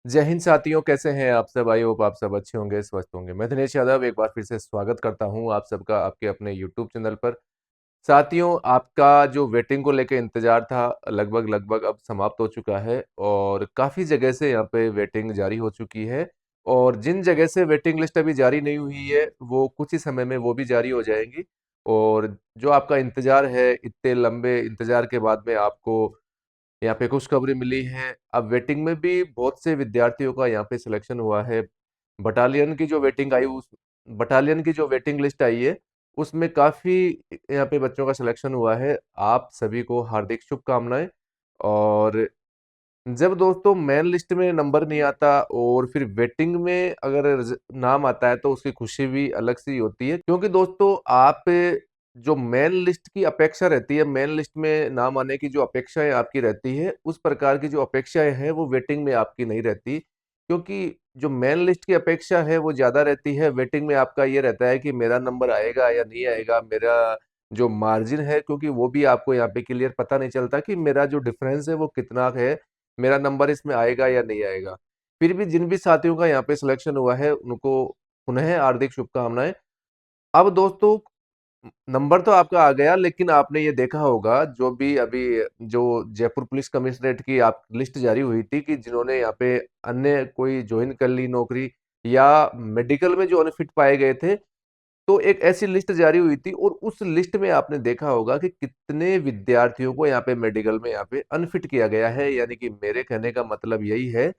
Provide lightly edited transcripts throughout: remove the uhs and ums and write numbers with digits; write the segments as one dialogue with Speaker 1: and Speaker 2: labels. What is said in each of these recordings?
Speaker 1: जय हिंद साथियों, कैसे हैं आप सब? आई होप आप सब अच्छे होंगे, स्वस्थ होंगे। मैं दिनेश यादव एक बार फिर से स्वागत करता हूं आप सबका आपके अपने यूट्यूब चैनल पर। साथियों, आपका जो वेटिंग को लेके इंतजार था लगभग लगभग अब समाप्त हो चुका है और काफ़ी जगह से यहाँ पे वेटिंग जारी हो चुकी है। और जिन जगह से वेटिंग लिस्ट अभी जारी नहीं हुई है वो कुछ ही समय में वो भी जारी हो जाएंगी। और जो आपका इंतजार है, इतने लंबे इंतजार के बाद में आपको यहाँ पे खुशखबरी मिली है। अब वेटिंग में भी बहुत से विद्यार्थियों का यहाँ पे सिलेक्शन हुआ है। बटालियन की जो वेटिंग लिस्ट आई है उसमें काफी यहाँ पे बच्चों का सिलेक्शन हुआ है। आप सभी को हार्दिक शुभकामनाएं। और जब दोस्तों मेन लिस्ट में नंबर नहीं आता और फिर वेटिंग में अगर नाम आता है तो उसकी खुशी भी अलग सी होती है, क्योंकि दोस्तों आप जो मेन लिस्ट की अपेक्षा रहती है, मेन लिस्ट में नाम आने की जो अपेक्षाएं आपकी रहती है, उस प्रकार की जो अपेक्षाएं हैं वो वेटिंग में आपकी नहीं रहती। क्योंकि जो मेन लिस्ट की अपेक्षा है वो ज्यादा रहती है, वेटिंग में आपका ये रहता है कि मेरा नंबर आएगा या नहीं आएगा, मेरा जो मार्जिन है, क्योंकि वो भी आपको यहाँ पे क्लियर पता नहीं चलता कि मेरा जो डिफरेंस है वो कितना है, मेरा नंबर इसमें आएगा या नहीं आएगा। फिर भी जिन भी साथियों का यहाँ पे सिलेक्शन हुआ है उनको पुनः हार्दिक शुभकामनाएं। अब दोस्तों, नंबर तो आपका आ गया, लेकिन आपने ये देखा होगा जो भी अभी जो जयपुर पुलिस कमिश्नरेट की आप लिस्ट जारी हुई थी कि जिन्होंने यहाँ पे अन्य कोई ज्वाइन कर ली नौकरी या मेडिकल में जो अनफिट पाए गए थे, तो एक ऐसी लिस्ट जारी हुई थी और उस लिस्ट में आपने देखा होगा कि कितने विद्यार्थियों को यहाँ पे मेडिकल में यहाँ पे अनफिट किया गया है। यानी कि मेरे कहने का मतलब यही है,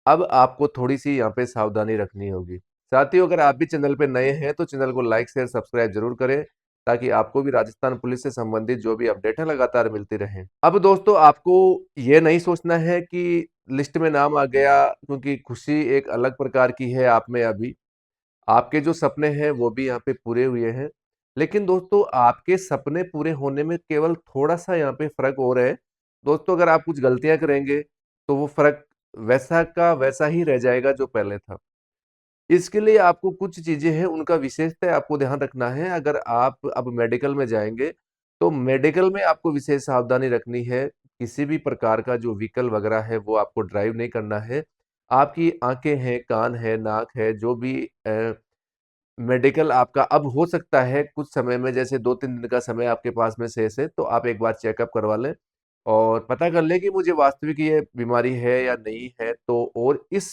Speaker 1: अब आपको थोड़ी सी यहाँ पे सावधानी रखनी होगी। साथियों, अगर आप भी चैनल पे नए हैं तो चैनल को लाइक शेयर सब्सक्राइब जरूर करें, ताकि आपको भी राजस्थान पुलिस से संबंधित जो भी अपडेट है लगातार मिलती रहे। अब दोस्तों, आपको ये नहीं सोचना है कि लिस्ट में नाम आ गया, क्योंकि खुशी एक अलग प्रकार की है आप में। अभी आपके जो सपने हैं वो भी यहाँ पे पूरे हुए हैं, लेकिन दोस्तों आपके सपने पूरे होने में केवल थोड़ा सा यहाँ पे फर्क हो रहा है। दोस्तों, अगर आप कुछ गलतियां करेंगे तो वो फर्क वैसा का वैसा ही रह जाएगा जो पहले था। इसके लिए आपको कुछ चीजें हैं उनका विशेषतः आपको ध्यान रखना है। अगर आप अब मेडिकल में जाएंगे तो मेडिकल में आपको विशेष सावधानी रखनी है। किसी भी प्रकार का जो व्हीकल वगैरह है वो आपको ड्राइव नहीं करना है। आपकी आंखें हैं, कान है, नाक है, जो भी मेडिकल आपका अब हो सकता है कुछ समय में, जैसे 2-3 दिन का समय आपके पास में शेष है, तो आप एक बार चेकअप करवा लें और पता कर लें कि मुझे वास्तविक ये बीमारी है या नहीं है। तो और इस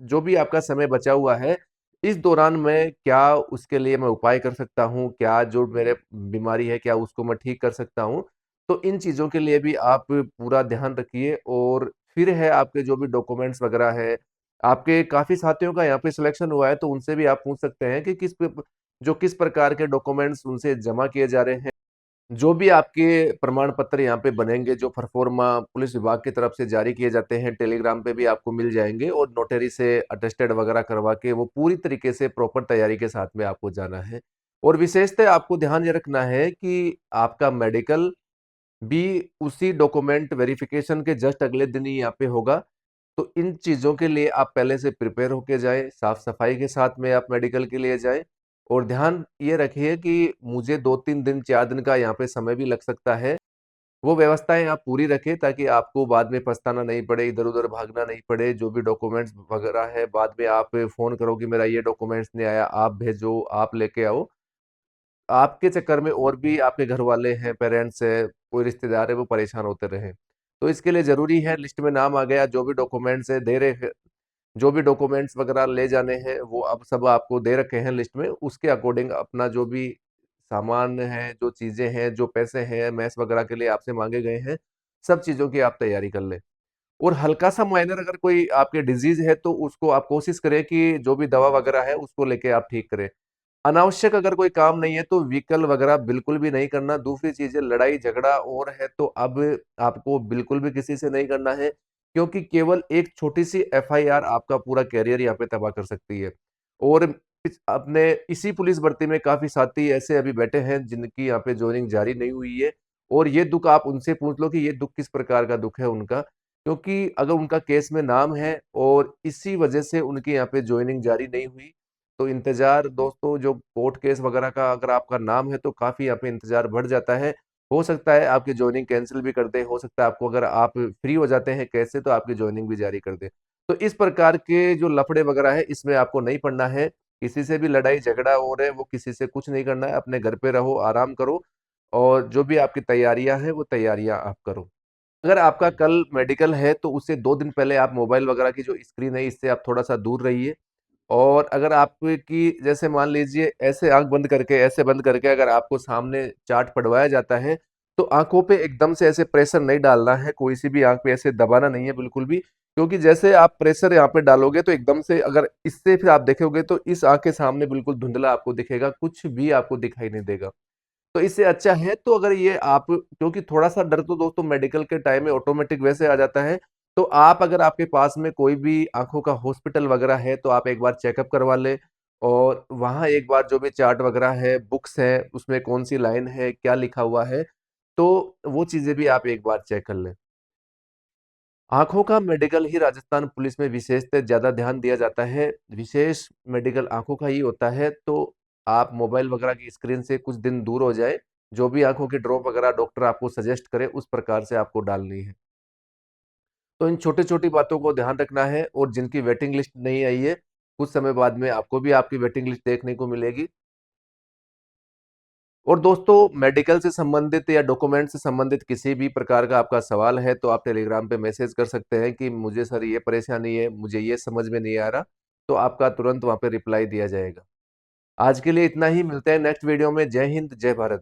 Speaker 1: जो भी आपका समय बचा हुआ है, इस दौरान मैं क्या उसके लिए मैं उपाय कर सकता हूँ, क्या जो मेरे बीमारी है क्या उसको मैं ठीक कर सकता हूँ। तो इन चीजों के लिए भी आप पूरा ध्यान रखिए। और फिर है आपके जो भी डॉक्यूमेंट्स वगैरह है, आपके काफी साथियों का यहाँ पे सिलेक्शन हुआ है तो उनसे भी आप पूछ सकते हैं कि जो किस प्रकार के डॉक्यूमेंट्स उनसे जमा किए जा रहे हैं। जो भी आपके प्रमाण पत्र यहाँ पे बनेंगे, जो परफॉर्मा पुलिस विभाग की तरफ से जारी किए जाते हैं, टेलीग्राम पे भी आपको मिल जाएंगे और नोटरी से अटेस्टेड वगैरह करवा के वो पूरी तरीके से प्रॉपर तैयारी के साथ में आपको जाना है। और विशेषतः आपको ध्यान ये रखना है कि आपका मेडिकल भी उसी डॉक्यूमेंट वेरिफिकेशन के जस्ट अगले दिन ही यहाँ पे होगा। तो इन चीजों के लिए आप पहले से प्रिपेयर होके जाएं, साफ सफाई के साथ में आप मेडिकल के लिए जाएं। और ध्यान ये रखिए कि मुझे 2-3 दिन 4 दिन का यहाँ पे समय भी लग सकता है। वो व्यवस्थाएं आप पूरी रखें ताकि आपको बाद में पछताना नहीं पड़े, इधर उधर भागना नहीं पड़े। जो भी डॉक्यूमेंट्स वगैरह है बाद में आप फोन करो कि मेरा ये डॉक्यूमेंट्स नहीं आया, आप भेजो, आप लेके आओ। आपके चक्कर में और भी आपके घर वाले हैं, पेरेंट्स है, कोई रिश्तेदार है, वो परेशान होते रहे। तो इसके लिए जरूरी है, लिस्ट में नाम आ गया, जो भी डॉक्यूमेंट्स है दे रहे, जो भी डॉक्यूमेंट्स वगैरह ले जाने हैं वो अब सब आपको दे रखे हैं लिस्ट में, उसके अकॉर्डिंग अपना जो भी सामान है, जो चीजें हैं, जो पैसे हैं मैस वगैरह के लिए आपसे मांगे गए हैं, सब चीजों की आप तैयारी कर लें। और हल्का सा माइनर अगर कोई आपके डिजीज है तो उसको आप कोशिश करें कि जो भी दवा वगैरह है उसको लेके आप ठीक करें। अनावश्यक अगर कोई काम नहीं है तो व्हीकल वगैरह बिल्कुल भी नहीं करना। दूसरी चीज है, लड़ाई झगड़ा और है तो अब आपको बिल्कुल भी किसी से नहीं करना है, क्योंकि केवल एक छोटी सी एफआईआर आपका पूरा कैरियर यहाँ पे तबाह कर सकती है। और अपने इसी पुलिस भर्ती में काफी साथी ऐसे अभी बैठे हैं जिनकी यहाँ पे ज्वाइनिंग जारी नहीं हुई है, और ये दुख आप उनसे पूछ लो कि ये दुख किस प्रकार का दुख है उनका। क्योंकि अगर उनका केस में नाम है और इसी वजह से उनकी यहाँ पे ज्वाइनिंग जारी नहीं हुई, तो इंतजार दोस्तों, जो कोर्ट केस वगैरह का अगर आपका नाम है तो काफी यहाँ पे इंतजार बढ़ जाता है। हो सकता है आपकी ज्वाइनिंग कैंसिल भी कर दे, हो सकता है आपको, अगर आप फ्री हो जाते हैं केस से, तो आपकी ज्वाइनिंग भी जारी कर दे। तो इस प्रकार के जो लफड़े वगैरह है इसमें आपको नहीं पड़ना है। किसी से भी लड़ाई झगड़ा हो रहे वो किसी से कुछ नहीं करना है। अपने घर पे रहो, आराम करो और जो भी आपकी तैयारियां हैं वो तैयारियां आप करो। अगर आपका कल मेडिकल है तो उससे 2 दिन पहले आप मोबाइल वगैरह की जो स्क्रीन है इससे आप थोड़ा सा दूर रहिए। और अगर आपकी जैसे मान लीजिए ऐसे आंख बंद करके, ऐसे बंद करके अगर आपको सामने चार्ट पढ़वाया जाता है तो आंखों पे एकदम से ऐसे प्रेशर नहीं डालना है, कोई सी भी आंख पे ऐसे दबाना नहीं है बिल्कुल भी। क्योंकि जैसे आप प्रेशर यहाँ पे डालोगे तो एकदम से अगर इससे फिर आप देखोगे तो इस आंख के सामने बिल्कुल धुंधला आपको दिखेगा, कुछ भी आपको दिखाई नहीं देगा। तो इससे अच्छा है तो अगर ये आप, क्योंकि थोड़ा सा डर तो दोस्तों मेडिकल के टाइम में ऑटोमेटिक वैसे आ जाता है। तो आप अगर आपके पास में कोई भी आंखों का हॉस्पिटल वगैरह है तो आप एक बार चेकअप करवा ले। और वहां एक बार जो भी चार्ट वगैरह है, बुक्स है, उसमें कौन सी लाइन है, क्या लिखा हुआ है, तो वो चीजें भी आप एक बार चेक कर लें। आंखों का मेडिकल ही राजस्थान पुलिस में विशेषतः ज्यादा ध्यान दिया जाता है। विशेष मेडिकल आंखों का ही होता है। तो आप मोबाइल वगैरह की स्क्रीन से कुछ दिन दूर हो जाए। जो भी आंखों की ड्रॉप वगैरह डॉक्टर आपको सजेस्ट करे उस प्रकार से आपको डालनी है। तो इन छोटी छोटी बातों को ध्यान रखना है। और जिनकी वेटिंग लिस्ट नहीं आई है, कुछ समय बाद में आपको भी आपकी वेटिंग लिस्ट देखने को मिलेगी। और दोस्तों, मेडिकल से संबंधित या डॉक्यूमेंट से संबंधित किसी भी प्रकार का आपका सवाल है तो आप टेलीग्राम पे मैसेज कर सकते हैं कि मुझे सर ये परेशानी है, मुझे ये समझ में नहीं आ रहा। तो आपका तुरंत वहां पे रिप्लाई दिया जाएगा। आज के लिए इतना ही, मिलते हैं नेक्स्ट वीडियो में। जय हिंद, जय भारत।